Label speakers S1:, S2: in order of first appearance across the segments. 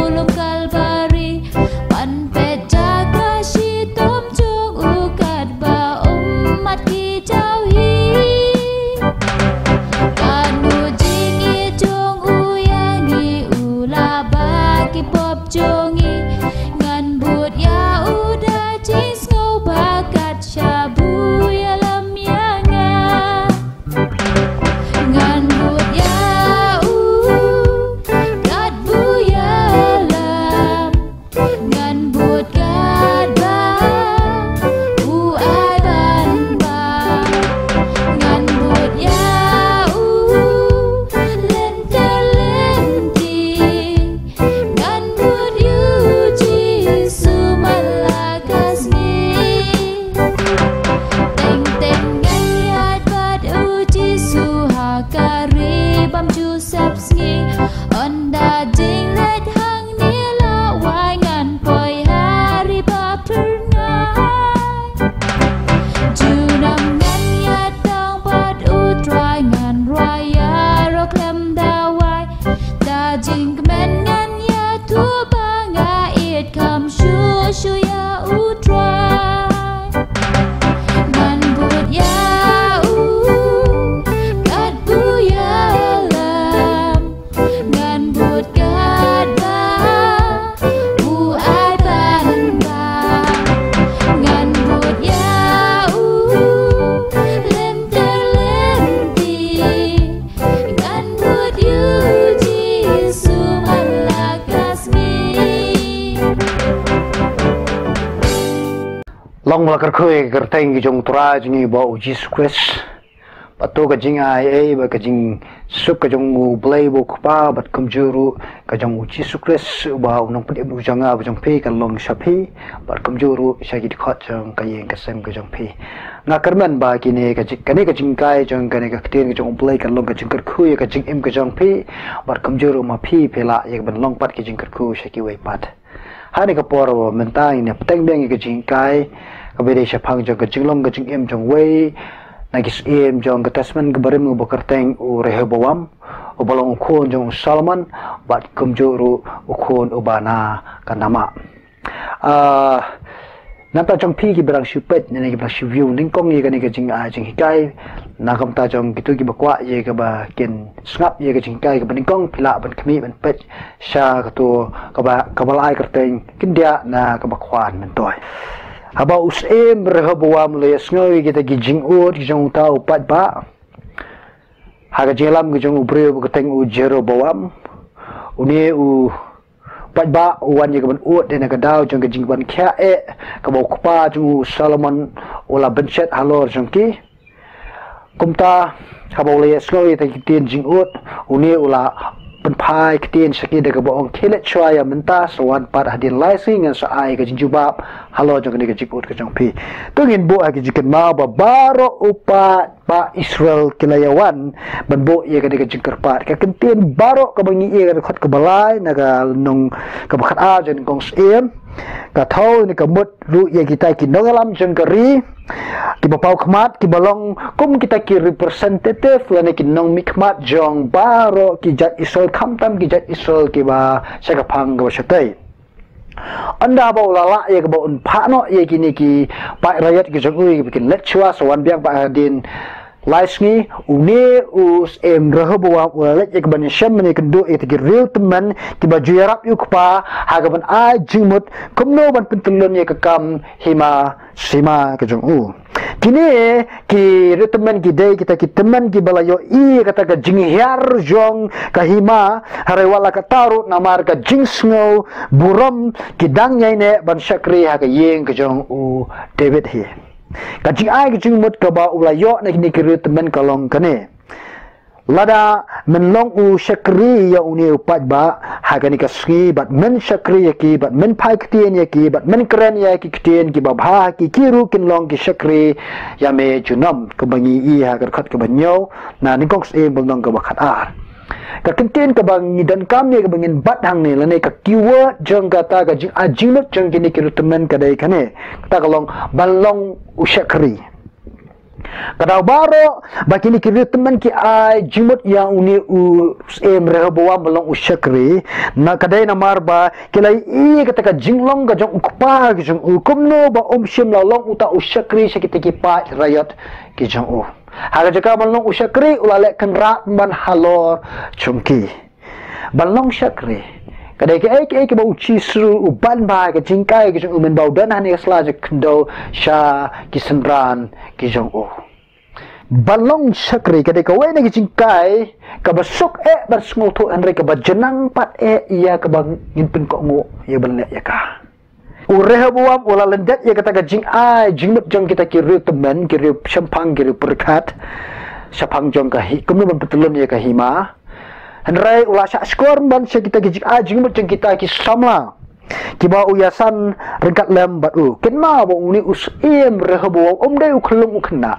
S1: ulum kalvari pan pet jaga shitom chung ukat ba umat ki jauhi kanu jingi chung uyangi ulaba ki pop jungi ngan but ya udah jis ngau bakat syabu ya lam yanga ngan but ya gat bu ya lam ngan but gat ba ai ban ba ngan but ya len ta len ti ngan but yu ji sumalakas ni teng teng ngan yat bad uji suhakari bam ju sapsngi onda jing let hang ni la wai ngan poi hari ba perngai junam ngan yat dang bad utrai ngan raya roklem dawai da jing men ngan ya tu banga it kam shu shu ya utrai ngan but ya gat bu ya lam ngan but gat ba ai ban ba ngan but ya lem ter lem ti ngan but yu ji sumalakas mi
S2: long la kar khoi kar teng gi jong tra jing ba u Jesus Christ pato ka jing ai ba ka jing sup ka jong u play bo pa bat kum juru ka jong u Jesus Christ ba u nong pet bu janga ba jong pe ka long shapi bat kum juru sha gi khot jong ka yeng ka sem ka jong pe nga karman ba ki ne ka jing kai jong ka ne ka ten ka jong play ka long ka jing kar khu ka jing im ka jong pe bat kum juru ma phi phela ye ban long pat ki jing kar khu sha ki wei pat ha ne ka por men ta ne teng beng ka jing kai ka be de sha phang jong ka jing long ka jing im jong wei nagis em jong ka tasman ka barim bo karteng u Rehoboam u balong khon jong Solomon bat kum juru u khon u bana ka nama nata jong phi ki berang shupet ne ki berang view ning kong ye ka ne ka jing a jing hikai na kam ta jong kitu ki bakwa ye ka ba ken snap ye ka jing kai ka ning kong phila ban khmi ban pet sha ka to ka ba ka balai karteng kindia na ka bakhwan men toy haba us em Rehoboam le snoi kita gi jing ut gi jong ta upat ba haga jelam gi jong ubre ka teng u Jeroboam uni u pat ba wan ye ka ban ut de na ka daw jong ka jing ban kha e ka bo pa jong Solomon ola benchet halor jong ki kumta haba le snoi ta ki tin jing ut uni ola pen pai ketien sakit de ka bo ong kelet chwaya menta sawan par hadin laising an sa ai ka jinjubab halo jong ni ka jiput ka jong pi tungin bo aki jikan ma ba baro upa ba Israel kilayawan ban bo ye ka ni ka jingkar pat ka ketien baro ka bangi ye ka khot ka balai na ka nong ka bakhat a jen kong sem ka thau ni ka mut ru ye kita ki nongalam jong ka ri ki ba pau khmat ki balong kum kita ki representative la ki nong mikmat jong baro ki jat Israel khamtam ki jat Israel ki ba saka phang ga shatai anda ba ulala ye ka ba un phano ye ki ni ki pa rayat ki jong ui ki let chwa sawan biang pa din laisngi une us em Rehoboam ulala ye ka ban sham ni kan do it ki real teman ki ba juyarap yuk pa ha ga ban a jingmut kumno ban pentulun ye ka kam hima sima ka jong u kini ki reteman ki dai kita ki teman ki balayo i kata ka jinghiar jong kahima hare wala ka taru namar ka jingsngo buram ki dang nyai ne ban shakri ha ka yeng ka jong u David hi ka jing ai ki jingmut ka ba ulayo na kini ki reteman ka long kane lada men long u shakri ya uni upat ba hagani ka sgi bat men shakri ya ki bat men pai ktien ya ki bat men kren ya ki ktien ki babha ki kiru kin long ki shakri ya me junam ka bangi i ha ka khat ka banyo na ni kong e bol nong ka bakhat ar ka ktien ka bang dan kam ne ka bangin bat hang ne la ne ka keyword jong ka ta ka jing a jinut jong ki ni ki rutemen ka dai kane ta ka long balong u shakri Kadau baro bagi ni kiri teman ki ai jimut yang uni em Rehoboam belong usyakri na kadai na marba kilai I kata ka jinglong ka jong ukpa ki jong kumno ba shim lalong uta usyakri sakita ki pa rayat ki jong haga jaka belong usyakri ulale kan rat ban halor chungki belong syakri kadai ke bau cisru uban ba ke jingkai ke jong umen bau dan hani sla je kendo sha ki senran ki jong balong syakri kadai ka wena ki jingkai ka basuk barsngu tu anre ka bajenang pat ia ka bang ngin ko ngo ia banle ya ka Rehoboam ula lendet ia kata ka jing ai jingmut jong kita kiri temen kiri sempang kiri berkat sapang jong ka hi kumno ban petulun ia ka hima Henry ulah syak skor ban kita kijik ajing macam kita ki samla kiba uyasan rengkat lem batu kenma ba uni usim Rehoboam dai uklung ukna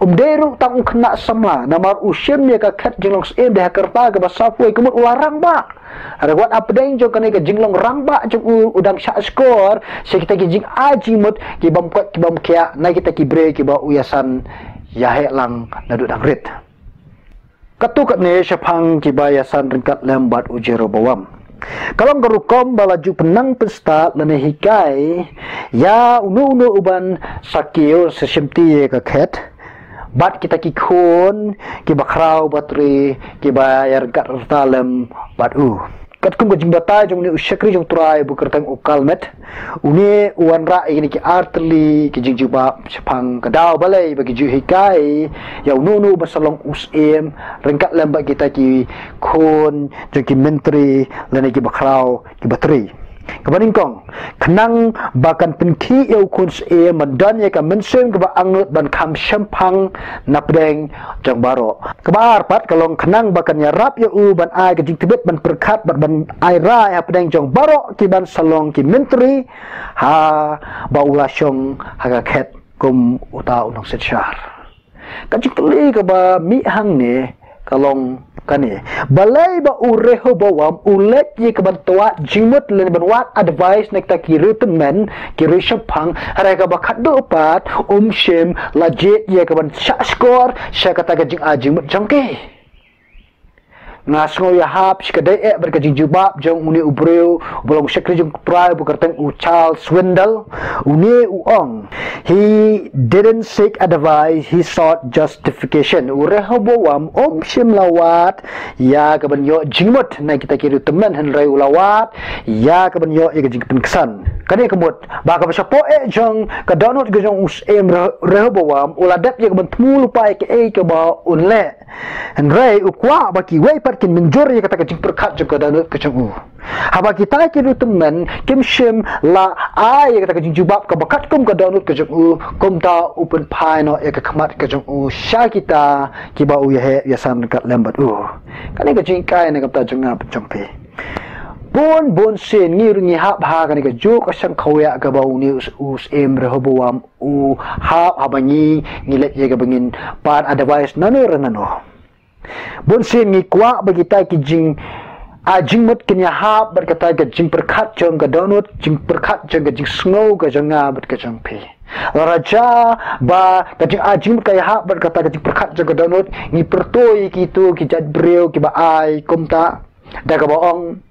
S2: dai ru tang ukna samla namar usim ya ka khat jinglong sim dah kerta ke basapoi kemut ularang ba ada wat apa dai jo kan ka jinglong rang ba jong udang syak skor kita kijik ajing mut kibam kwat kibam kia na kita kibre kiba uyasan yahe lang nadu dang rit Katuk ne syapang kibayasan ringkat lembat Jeroboam. Kalau gerukom balaju penang pesta lene hikai ya unu uban sakio sesemti ke ket bat kita kikun kibakrau batri kibayar kat talem batu kat kum jing bata jong ni usyakri jong turai bukertang ukalmet uni uan ra ini ki artli ki jing juba sepang kadau balai bagi ju hikai ya unu basalong usim rengkat lembat kita ki kun jong ki menteri lene ki bakrau ki batri Kebaningkong, kenang bahkan penki eu kun mandan ya ka mensen ke angut ban kam sempang napdeng jang baro. Kebar pat kalau kenang bahkan ya rap ya ban ai ke jing tibet ban perkat ban ai ra ya pedeng jang baro ki ban salong ki menteri ha baula syong ha ket kum uta unong setsyar. Kajik teli ke ba mi hang ni kalong kani balai ba Rehoboam ulet ye kebantua jimut len banwat advice nek ta kiri temen kiri syapang harga ba khadu pat shim lajit ye keban skor sya kata gajing ajimut jangke ngasngo ya hap sikadai berkajing jubab jong uni ubreu bolong syakri jong prai bukarteng Charles Swindle uni uong he didn't seek advice he sought justification Rehoboam shim lawat ya kabanyo jingmut na kita kiri teman henry ulawat ya kabanyo ya gajing kesan kani kemut baka pasyapo jong kadonot gajong Rehoboam uladat ya kaban tmulu pai ke ba unle henry ukwa baki wei kin menjur ya kata kecing perkat juga dan kecing haba kita kira teman kim shim la ai ya kata kecing jubab ke bakat kum ke download kecing kum ta open pie no ya ke kemat kecing sya kita kiba ya ya san kat lembat kan kecing kai ne kata jengap jengpe bon sen ngir ngi hab ha kan ke juk asang khawya ke bau ni em Rehoboam hab abangi ngilet ya ke bengin pan advice nano Bon sen ngi kwa bagi ta ki jing ajing mut kenya hab berkata ke jing perkat jong ke donut jing perkat jong ke jing snow ke janga ber ke jong pe raja ba ke jing ajing mut kaya hab berkata ke jing perkat jong ke donut ngi pertoi ki tu ki jad breu ki ba ai kumta da ka baong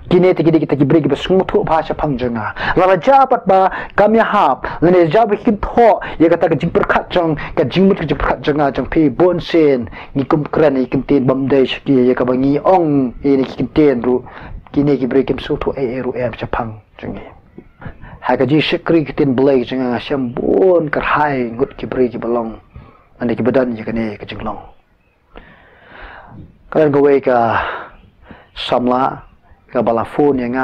S2: kini kita beri kita semua bahasa pangjanga. Lalu jabat ba kami hab, lalu jabat kita tho, ya kata kejing perkat jang, kejing mut kejing perkat janga jang pi bonsen, nikum keren ikan tin bamdai seki, ya kabangi ong ini ikan tin ru, kini kita beri kita semua ru capang jangi. Hakaji sekri kita tin belai janga syambun kerhai ngut kita beri kita belong, anda kita badan jika ni kejing long. Kalian gawe ka samla ka balafon yang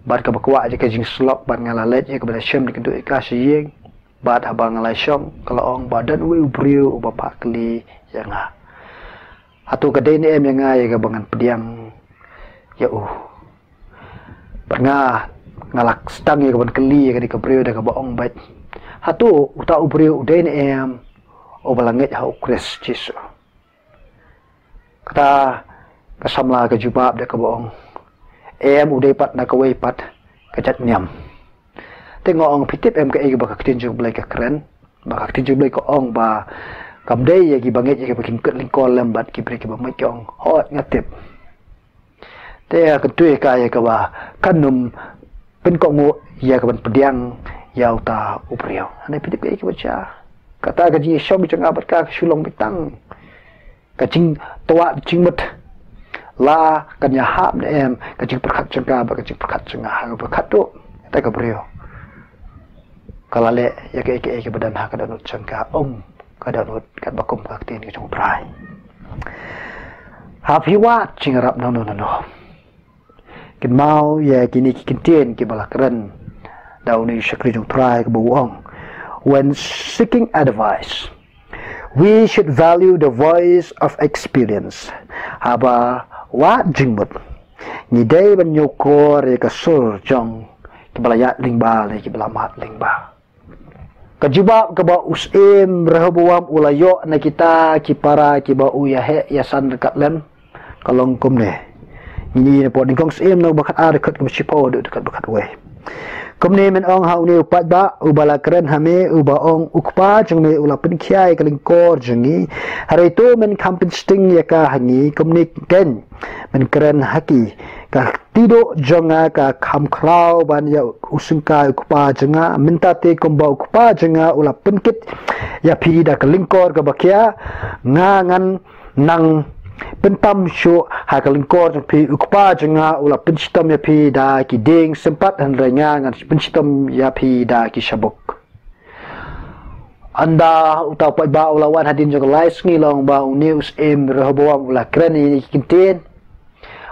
S2: bat ka bakwa je ka jing slok bat ngalalet je ka bala syam di keduk ka siyeng bat abang ngalai syam kalau ong badan we ubriu bapa kli yang atu ka den em yang ya ka bangan pediang ya pernah ngalak stang ya ka ban kli ya ka di ka briu da ka baong bat atu uta ubriu den em balangit ha ukres jisu kata kasamla ka jubab da ka baong em udah pat nak kawai pat kejat nyam tengok orang pitip em ke baka ketinjung belai ke keren Baka tin jubli ko ong ba kamday ya gi banget ya ki ket lingkol lambat ki bre ki ba mai kyong hot ngatip te ya ketui ka ya ka ba kanum pen ko ngo ya ka ban pediang ya uta upriyo ane pitik ki baca kata ka ji shom chang abat ka shulong bitang ka ching towa ching mut la kan ya hap ne em ka ching perkhat chang ka ba ka ching perkhat chang ha perkhat tu ta ka priyo kalale ya ke badan ha ka danut chang ka ka danut kat bakum ka tin ka chung prai ha phi wat ching rap no kin mau ya kini kin tien ki balakran daw ni shakri chung prai ka buong. When seeking advice, we should value the voice of experience. Haba wa jingmut ni dai ban yoko re ka sur jong ki balayat lingba le ki balamat lingba. Kajibab ka ba usim Rehoboam ulayo na kita ki para ki ba uyahe yasan dekat lem kalong kum ne. Ini ne po dingkong sim no bakat a dekat kum sipo dekat bakat we. Kum ne men ong hau ne upat ba ubala keren hame uba ong ukpa jeng me ula pen khiai kaling kor jengi hari tu men kampin sting ya ka hangi kum ne ken men keren haki ka tido jonga ka kham khrau ban ya usungka ukpa jenga minta te komba ukpa jenga ula penkit ya phi da kalingkor ka bakia ngan nang pentam shu ha kalingkor jeng phi ukpa jenga ula penstom ya phi da ki ding sempat han renga ngan penstom ya phi da ki shabuk anda utau pai ba ulawan hadin jong lais ngilong ba news Rehoboam ula kren ni kintin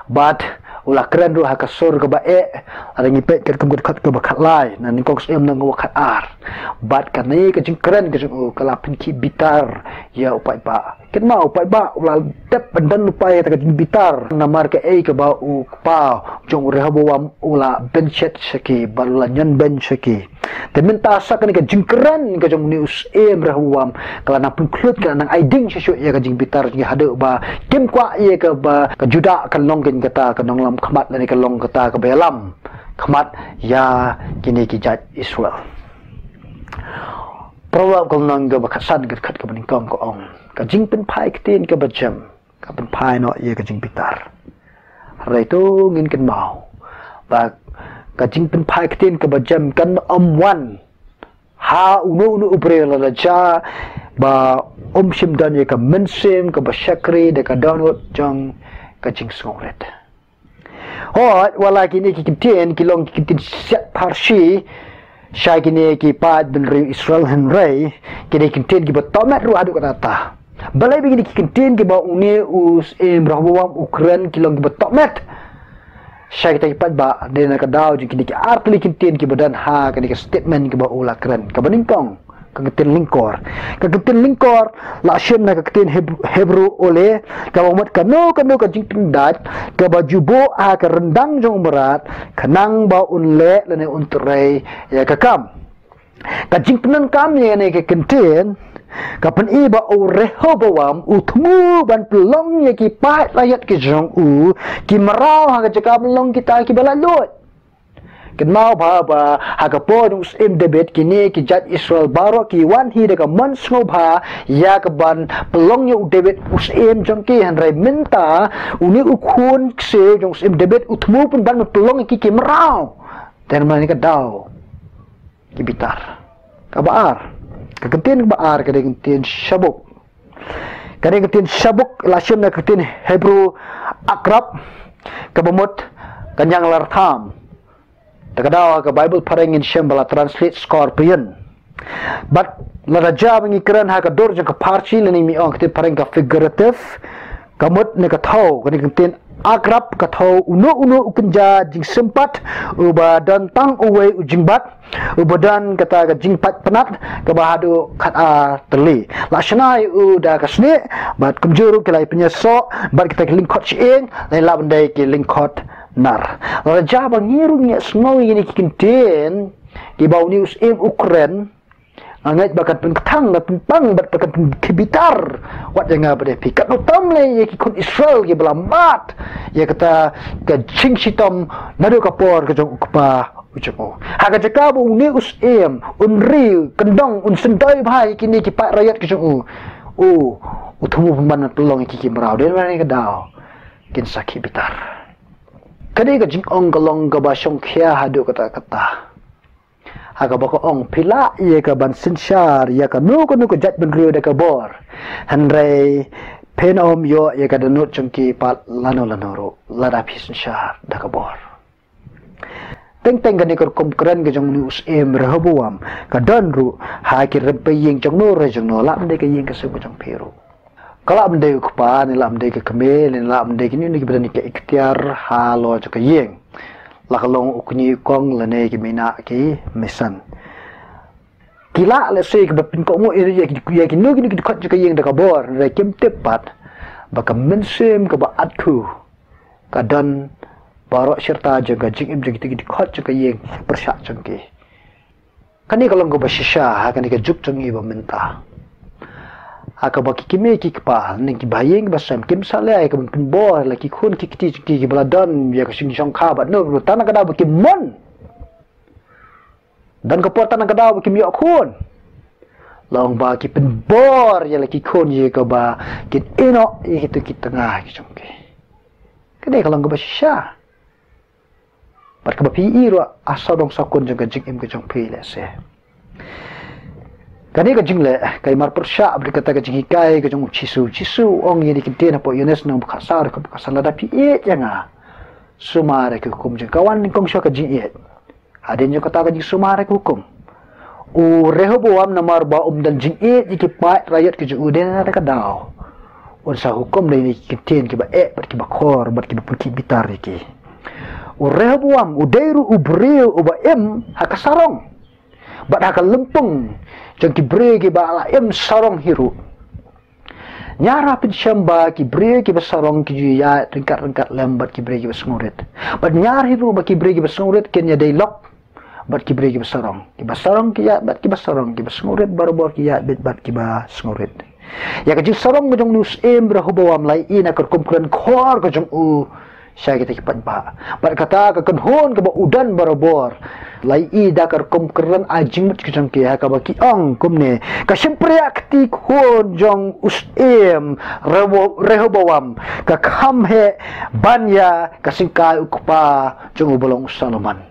S2: but ula keren ru ha kasur ka ba ada ngipet ket kum kat ka bakat lai nan kong sem nang wakat ar bat kan ni ka jing keren ka jing kalapin ki bitar ya upai ba ken ma upai ba ula tep pendan upai ta ka jing bitar namar ka ka ba u pa jong Rehoboam ula benchet saki balula nyan ben saki te minta sak ni ka jing keren ka jong news Rehoboam kala na pun klut ka nang aiding syu ya ka jing bitar ni hade ba kem kwa ye ka ba ka juda kan long ken kata ka nong lam khamat lani kalong kata ka belam khamat ya kini ki jat Israel program kong nang ga bakasan gat khat ka baning kong ko ong ka jing pen pai ktin ka bajam ka pen pai no ye ka jing bitar rai tu ngin ken mau ba ka jing pen pai ktin ka bajam kan wan ha unu upre la ja ba shim dan ye ka mensim ka bashakri de ka download jong ka jing songret hot wala kini ki kitien kilong ki kitin siat parshi shay kini ki pad bin ri Israel henry kini kitien ki batomat ru adu kata balai begini ki kitien ki ba uni us Rehoboam Ukraine kilong ki batomat shay kita ki pad ba de na ka daw kini ki artli kitien ki badan ha kini ki statement ki ba ula kren ka baningkong kagetin lingkor la shem na kagetin Hebrew ole ka umat kano ka jing pindat ka bajubo a ka rendang jong berat kanang ba unle lene untrai ya ka kam ka jing pinan kam ye ne ka kenten ka pen iba o Rehoboam utmu ban pelong ye ki pat layat ki jong ki marau ha ka jakam long kita ki balalot ken mau ba ha ka po sim debet kini ki jat Israel baro ki wan hi de ka man sno ba ya ka ban pelong yu debet usim jong ki han rai minta uni ukun se jong sim debet utmu pun ban pelong ki merau dan man ka daw ki bitar ka baar ka kentin baar ka de kentin shabuk ka de kentin shabuk la shim na kentin Hebrew akrab ka bamot kanyang lartham takadaw ka Bible parengin siyem bala translate scorpion but la raja bangi kran ha ka dor jang ka parchi lani mi ong kiti pareng ka figurative kamut ne ka thau kani kintin akrab ka thau uno ukenja jing sempat uba dan tang uwe ujingbat ubadan kata ka jingpat penat ka bahadu khat a terli la shnai da ka sne bat kumjuru kelai penyeso bat kita lingkot chieng lai la bandai ki lingkot nar raja bangirung ya snow ini kinten ki bau news Ukraine Angat bakat pun ketang pun pang bakat pun kibitar wat jangan berdepi kat utam le ye ki Israel ye belambat ye kata ke ching sitom nado kapor ke jong pa ucap haga jakabu ni usem unri kendong un sendai bhai kini ki pak rakyat ke jong utumu pemban pelong ki merau den mani ke dau kin sakhi bitar kadi ke jing ong kalong ke basong khia hadu kata haga bako ong pila ye ka ban sinshar ya ka nu ko jat ben rio de ka bor hanrei penom yo ye ka danut chungki pat lano ro lada pi sinshar da ka bor teng gani kor kom kran ga jong news em rehoboam ka don ru ha ki rempe ying jong no re jong no lam de ka ying ka su jong peru kala am de ku pa ni lam de ka kamel ni lam de ki ni ki berani ka ikhtiar halo ka ying lakalong ukni kong lane ki mina ki misan kila le se ki bapin ko mo ya ki no ki khot ka yeng da ka bor re kim tepat baka mensem ka ba atku ka dan baro serta jaga jing im jigi ki khot ka yeng persha changki kani kalong ko ba shisha kani ka juk changi ba menta aka ba ki me ki pa ning ki bayeng ba sam kim sale ay ka pin bor la ki khun ki ki baladan ya ka sing song kha ba no tan ka da ba ki mon dan ka portan ka da ba ki mi khun long ba ki pin bor ya la ki khun ye ka ba ki ino ye ki tu ki tengah ki chong ki kade ka long ka ba sha par ka ba pi iro asa dong sakun jaga jing im ka chong pi le se kani ka jingle kai mar persha berkata ka jingi kai ka jong chisu ong ye dikite na po Yunes nang khasar ka salada pi e janga sumare ka hukum jeng kawan kong syo ka jingi aden jo kata ka jing sumare ka hukum u Rehoboam namar ba dan jingi ki pa rakyat ki ju den na ka daw un sa hukum dai ni kiten ki ba bar ki ba khor bar ki ba ki bitar ki u Rehoboam u deiru u breu u ba hakasarong ba ka lempung jang ki brege ba ala sarong hiru nyara pin syamba ki brege ba sarong ki ya ringkat lambat ki brege ba sengurit ba nyar hiru ba ki brege ba sengurit kenya dialog ba ki brege ba sarong ki ya ba ki ba sarong ki ba sengurit barbor ki ya bet ba ki ba sengurit ya ka ji sarong jong nus Rehoboam lai ina ka kumkuran khor ka jong saya kita kipat ba kata ka kanhon ka ba udan barbor lai da kar kumkuran ajing mat kijang ki ka ba ki ang kumne ka syempre akti khon jong Rehoboam ka khamhe banya ka singkai ukpa jong bolong Solomon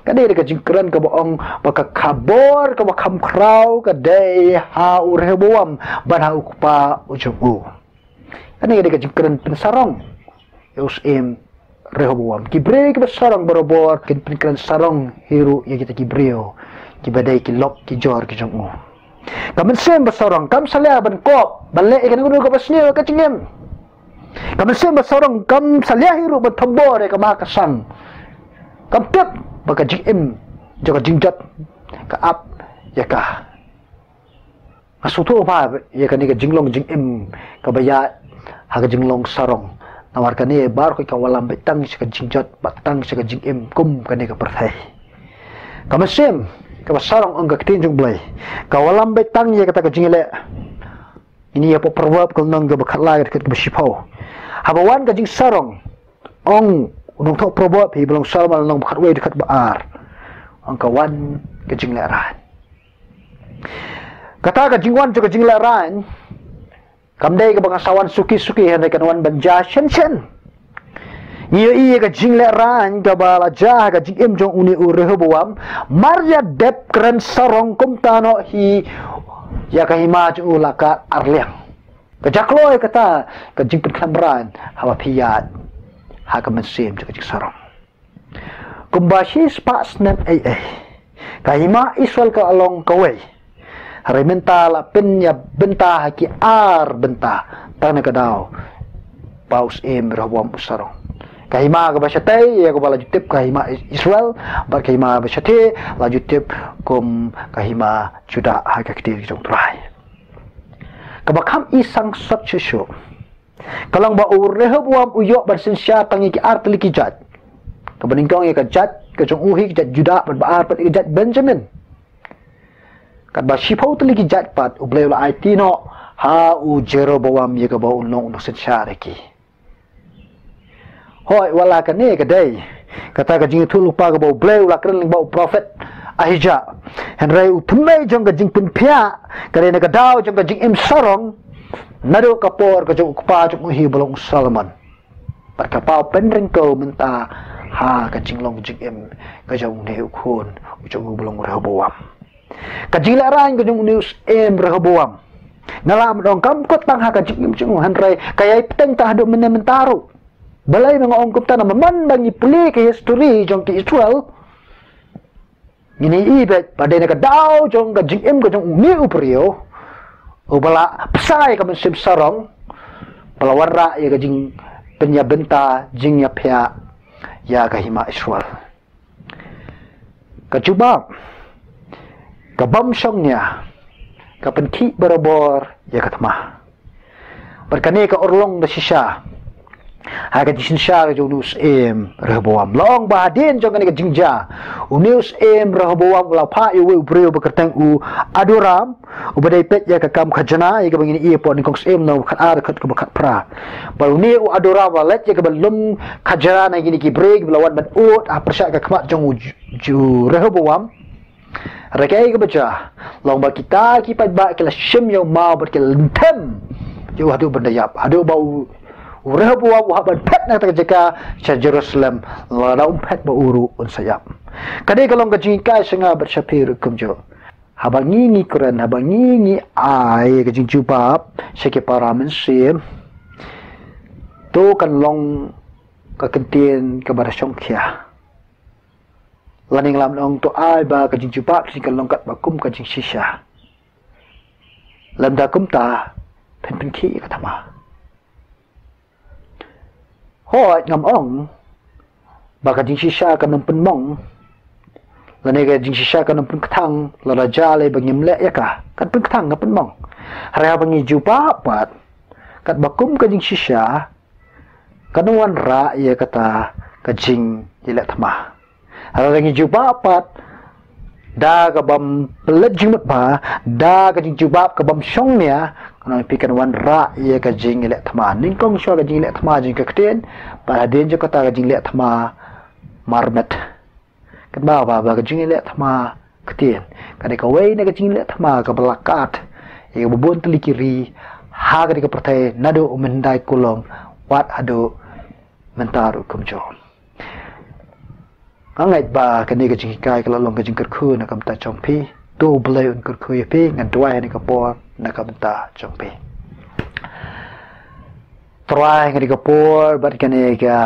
S2: kadai ka jingkran ka baong baka kabor ka bakam kraw ka dai ha Rehoboam ban ha ukpa ujung kadai ka jingkran pensarong Rehoboam kibre ki basarang barobor kin pinkran sarong hiru ya kita kibreo ki badai ki lok ki jor ki jongu kamen sem basarang kam salia ban kop balle ikan gunu ka basni ka cingem kamen sem basarang kam salia hiru ban tambor ka makasang kam pep baka jim jaga jingjat ka ap ya ka asuto pa ya ka ni ka jinglong jim ka baya ha ka jinglong sarong nawar kani bar ko kawalam betang sa jingjot batang sa jingim kum kani ka perthai kamasem ka basarong ang gaktin jung blay kawalam betang ye kata ka jingile ini apa perwab kal nang ga bakhala ka basipaw habawan ka jing sarong ong unong tok perwab hi belong salmal nang bakhatwe dekat baar ang kawan ka jingle ran kata ka jingwan ka jingle ran kamdai ka bangasawan suki-suki handai kanwan banja shen iya ka jingle ran ka bala jah ka jingim jong uni Rehoboam marja dep keren sarong kumtano hi ya ka hima ju ulaka arliang ka jakloy kata ka jingpin klamran hawa piyat ha ka mensim ka jing sarong kumbashi spas nem ka hima Israel ka along kawai hari menta la pen ya benta haki ar benta tana kadao paus Rehoboam usarong kahima ka basyate ya ko bala jutip kahima Israel bar kahima basyate la jutip kum kahima Juda ha ka kiti jong trai kabakam isang sakchusho kalang ba Rehoboam uyo bar sinsya tangi ki ar teliki jat kabaningkong ya ka jat ka jong uhi jat Juda bar ba ar pat jat Benjamin kat ba shipau tu lagi jat pat u bleu la IT no ha u Jeroboam ye ka ba unong no sen syare ki hoi wala ka ne ka dai kata ka jing thu lupa ka ba bleu la kren ba prophet Ahija henrai u thmei jong ka jing pin phia ka ne ka dau jong ka jing im sarong nado ka por ka jong pa jong hi bolong Solomon par ka pau pen ring ko menta ha ka jing long jing im ka jong ne khun u jong bolong Rehoboam ka jing la ran ka jong news em Rehoboam ngalam dong kam ko tang ha ka jing im jong henrai kaya teng ta hadu mentaru balai ngong kup ta na memandang ipli ke history jong ki Israel ini ibet pada nak dau jong ka jing em ka jong ni uprio o bala pesai ka mensim sarong bala warra ya ka jing penya benta jing ya phya ya ka hima Israel ka cuba ka bam songnya ka penthi barabor ya ka tama berkane ka orlong da shisha ha ka jisha ka jonus em Rehoboam long ba den jong ka jingja unus em Rehoboam la pha yu breu bekertang u adoram u badai pet ya ka kam khajana ya ka bangini e pon kong em no khat ar khat ka khat pra ba uni u adoram wa let ya ka balum khajana na gini ki break lawan ban ut a persya ka khmat jong ju Rehoboam rakai ka baca long ba kita ki pat ba kala shim yo ma ber kala tem ju hadu bandayap hadu bau Rehoboam wa ban pet na ta jeka cha Jerusalem la da pet ba uru un sayap kadai kalong ka jing kai senga ber shapir kumjo habangi ni kuran habangi ni ai ka jing jubab seke paramen sim to kan long ka kentien ka bar songkhia laning lam long to ai ba ka jing jubab sing kan long kat ba kum ka jing shisha lam da kum ta pen ki ka tama hoi ngam ong baka jing shisha ka nang penmong lane ka jing shisha ka nang penkthang la raja le bangim le ya ka kan penkthang ka penmong hara bangi jupa pat kat bakum ka jing shisha kanuan ra ya kata ka jing ile thama hara bangi jupa pat da ka bam pelet jing ba da ka jing jupa ka bam shong nia kana pikan wan ra ye ka jing le thama ning kong sho ka jing le thama jing ka kten pa den je kata ka jing le thama marmet kan ba ka jing le thama kten kan ka wei na ka jing le thama ka balakat ye bubun tli kiri ha ka pertai nado mendai kulong wat ado mentaru kumjo angai ba ka ni ka jing kai ka long ka jing kerkhu na kam ta chongpi tu blai un kerkhu ye pe ngan tuai ni ka por na kabenta chongpe try ngari ka por bat kane ka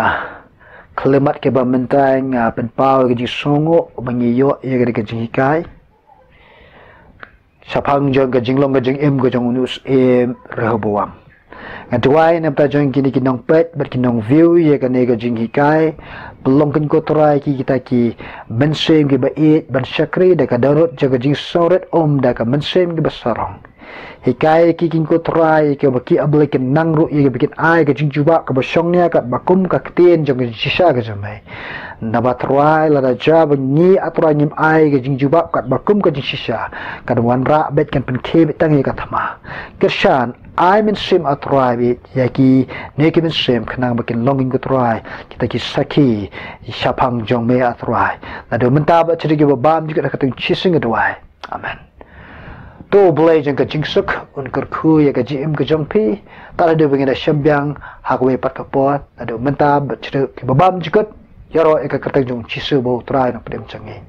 S2: klimat ke ba mentai nga pen pau ke ji songo bangi yo ye ka ji kai sapang jong ka jinglong ka jing em ka jong nus em Rehoboam nga tuai na ta jong kini kinong pet bat kinong view ye ka ne ka jing kai belong kin ko try ki kita ki mensem ke ba it ban shakri da ka download jaga jing soret om da ka mensem ke basarong hikai kiking ko try ke baki ablekin nangru ye bikin ai ke jingjuba ke basongnya kat bakum ka ktin jong shisha ke jamai na batrai la raja ni atra nyim ai ke jingjuba kat bakum ka shisha kan wan ra bet kan pen ke tang ye ka thama kershan ai min sim atrai bit yaki ne ke min sim khnang bakin longing ko try kita ki saki shapang jong me atrai la do menta ba chiri ke bam juga ka tung chising adwai amen to blai jang ka jingsuk un kerkhu ya ka jim ka jongpi ta de bengena shambyang hakwe pat ka pot ado menta ba chiri ke babam jikot yaro e ka katang jong chisu bo trai na pdem changi